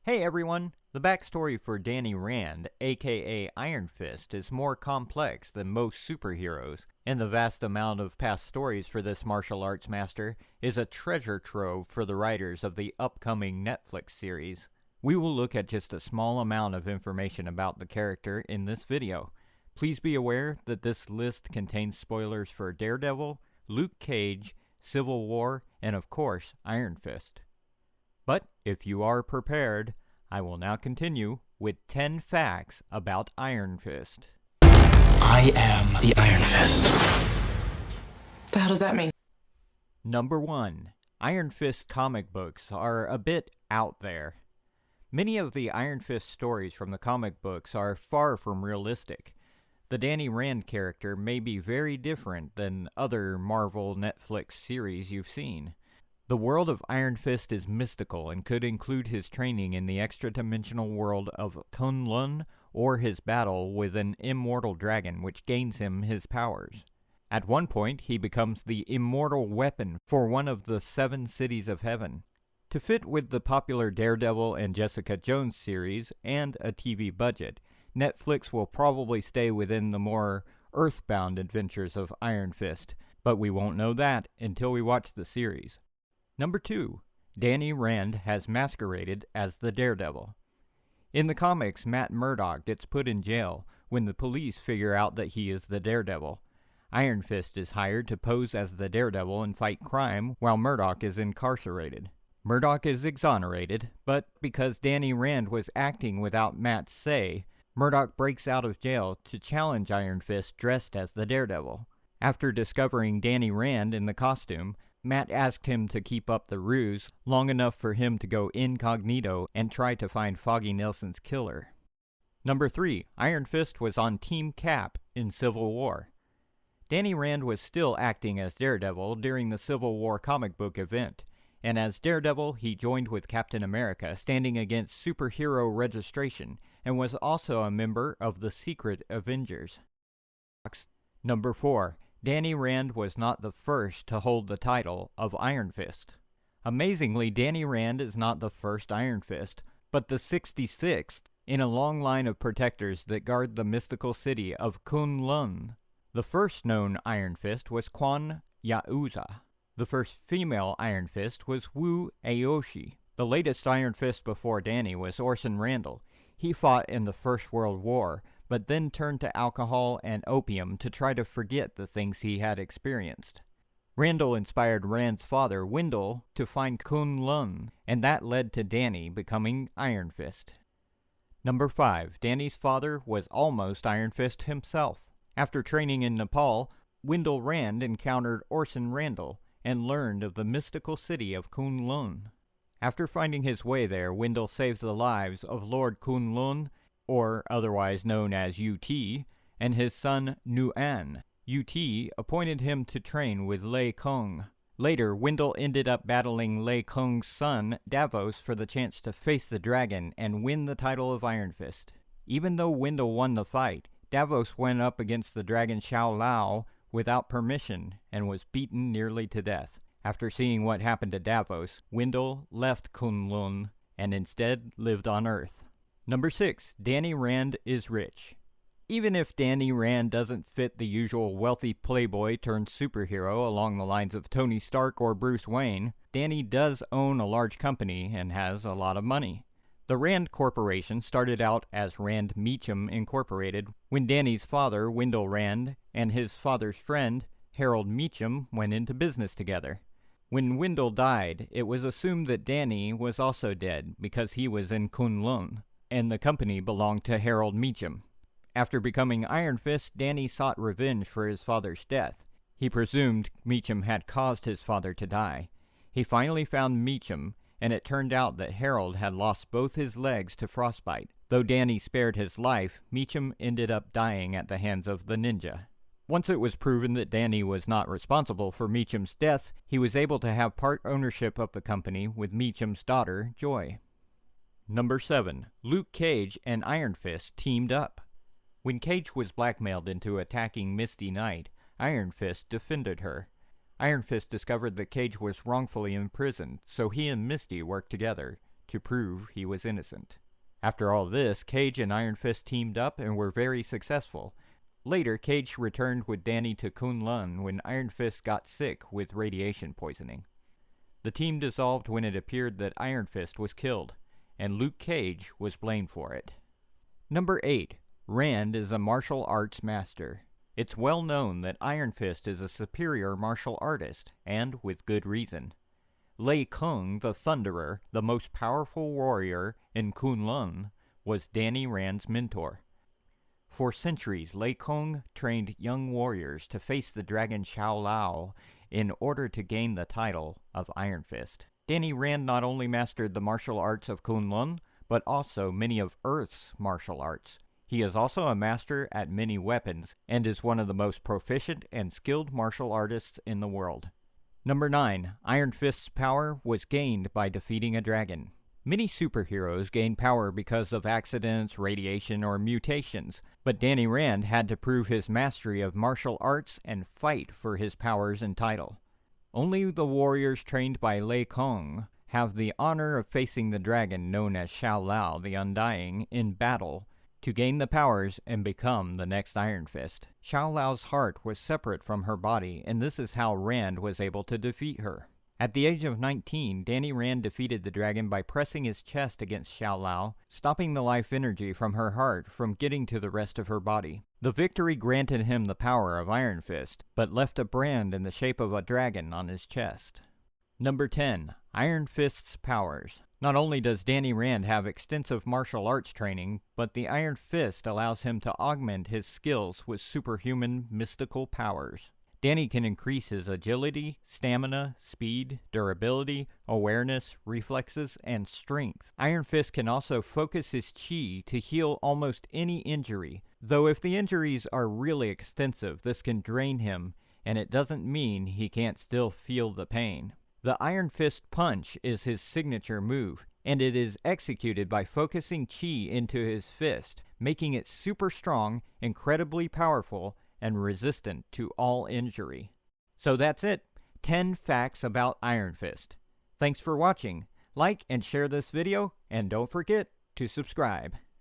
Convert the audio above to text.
Hey everyone! The backstory for Danny Rand, aka Iron Fist, is more complex than most superheroes, and the vast amount of past stories for this martial arts master is a treasure trove for the writers of the upcoming Netflix series. We will look at just a small amount of information about the character in this video. Please be aware that this list contains spoilers for Daredevil, Luke Cage, Civil War, and of course, Iron Fist. But if you are prepared, I will now continue with 10 facts about Iron Fist. I am the Iron Fist. The hell does that mean? Number 1. Iron Fist comic books are a bit out there. Many of the Iron Fist stories from the comic books are far from realistic. The Danny Rand character may be very different than other Marvel Netflix series you've seen. The world of Iron Fist is mystical and could include his training in the extra-dimensional world of Kunlun or his battle with an immortal dragon which gains him his powers. At one point, he becomes the immortal weapon for one of the 7 cities of heaven. To fit with the popular Daredevil and Jessica Jones series and a TV budget, Netflix will probably stay within the more earthbound adventures of Iron Fist, but we won't know that until we watch the series. Number 2. Danny Rand has masqueraded as the Daredevil. In the comics, Matt Murdock gets put in jail when the police figure out that he is the Daredevil. Iron Fist is hired to pose as the Daredevil and fight crime while Murdock is incarcerated. Murdock is exonerated, but because Danny Rand was acting without Matt's say, Murdock breaks out of jail to challenge Iron Fist dressed as the Daredevil. After discovering Danny Rand in the costume, Matt asked him to keep up the ruse long enough for him to go incognito and try to find Foggy Nelson's killer. Number 3. Iron Fist was on Team Cap in Civil War. Danny Rand was still acting as Daredevil during the Civil War comic book event, and as Daredevil he joined with Captain America standing against superhero registration and was also a member of the Secret Avengers. Number 4. Danny Rand was not the first to hold the title of Iron Fist. Amazingly, Danny Rand is not the first Iron Fist, but the 66th in a long line of protectors that guard the mystical city of Kunlun. The first known Iron Fist was Quan Yauza. The first female Iron Fist was Wu Aoshi. The latest Iron Fist before Danny was Orson Randall. He fought in the First World War, but then turned to alcohol and opium to try to forget the things he had experienced. Randall inspired Rand's father, Wendell, to find Kunlun, and that led to Danny becoming Iron Fist. Number 5. Danny's father was almost Iron Fist himself. After training in Nepal, Wendell Rand encountered Orson Randall and learned of the mystical city of Kunlun. After finding his way there, Wendell saved the lives of Lord Kunlun, or otherwise known as UT, and his son Nuan. UT appointed him to train with Lei Kung. Later, Wendell ended up battling Lei Kung's son, Davos, for the chance to face the dragon and win the title of Iron Fist. Even though Wendell won the fight, Davos went up against the dragon Xiao Lao without permission and was beaten nearly to death. After seeing what happened to Davos, Wendell left Kunlun and instead lived on Earth. Number 6. Danny Rand is rich. Even if Danny Rand doesn't fit the usual wealthy playboy turned superhero along the lines of Tony Stark or Bruce Wayne, Danny does own a large company and has a lot of money. The Rand Corporation started out as Rand Meacham Incorporated when Danny's father, Wendell Rand, and his father's friend, Harold Meacham, went into business together. When Wendell died, it was assumed that Danny was also dead because he was in Kunlun, and the company belonged to Harold Meacham. After becoming Iron Fist, Danny sought revenge for his father's death. He presumed Meacham had caused his father to die. He finally found Meacham, and it turned out that Harold had lost both his legs to frostbite. Though Danny spared his life, Meacham ended up dying at the hands of the ninja. Once it was proven that Danny was not responsible for Meacham's death, he was able to have part ownership of the company with Meacham's daughter, Joy. Number 7. Luke Cage and Iron Fist teamed up. When Cage was blackmailed into attacking Misty Knight, Iron Fist defended her. Iron Fist discovered that Cage was wrongfully imprisoned, so he and Misty worked together to prove he was innocent. After all this, Cage and Iron Fist teamed up and were very successful. Later, Cage returned with Danny to Kunlun when Iron Fist got sick with radiation poisoning. The team dissolved when it appeared that Iron Fist was killed, and Luke Cage was blamed for it. Number 8. Rand is a martial arts master. It's well known that Iron Fist is a superior martial artist, and with good reason. Lei Kung the Thunderer, the most powerful warrior in Kunlun, was Danny Rand's mentor. For centuries, Lei Kung trained young warriors to face the dragon Xiao Lao in order to gain the title of Iron Fist. Danny Rand not only mastered the martial arts of Kunlun, but also many of Earth's martial arts. He is also a master at many weapons, and is one of the most proficient and skilled martial artists in the world. Number 9. Iron Fist's power was gained by defeating a dragon. Many superheroes gain power because of accidents, radiation, or mutations, but Danny Rand had to prove his mastery of martial arts and fight for his powers and title. Only the warriors trained by Lei Kung have the honor of facing the dragon known as Xiao Lao the Undying in battle to gain the powers and become the next Iron Fist. Xiao Lao's heart was separate from her body, and this is how Rand was able to defeat her. At the age of 19, Danny Rand defeated the dragon by pressing his chest against Xiao Lao, stopping the life energy from her heart from getting to the rest of her body. The victory granted him the power of Iron Fist, but left a brand in the shape of a dragon on his chest. Number 10. Iron Fist's powers. Not only does Danny Rand have extensive martial arts training, but the Iron Fist allows him to augment his skills with superhuman mystical powers. Danny can increase his agility, stamina, speed, durability, awareness, reflexes, and strength. Iron Fist can also focus his chi to heal almost any injury, though if the injuries are really extensive, this can drain him, and it doesn't mean he can't still feel the pain. The Iron Fist Punch is his signature move, and it is executed by focusing chi into his fist, making it super strong, incredibly powerful, and resistant to all injury. So that's it. 10 facts about Iron Fist. Thanks for watching. Like and share this video, and don't forget to subscribe.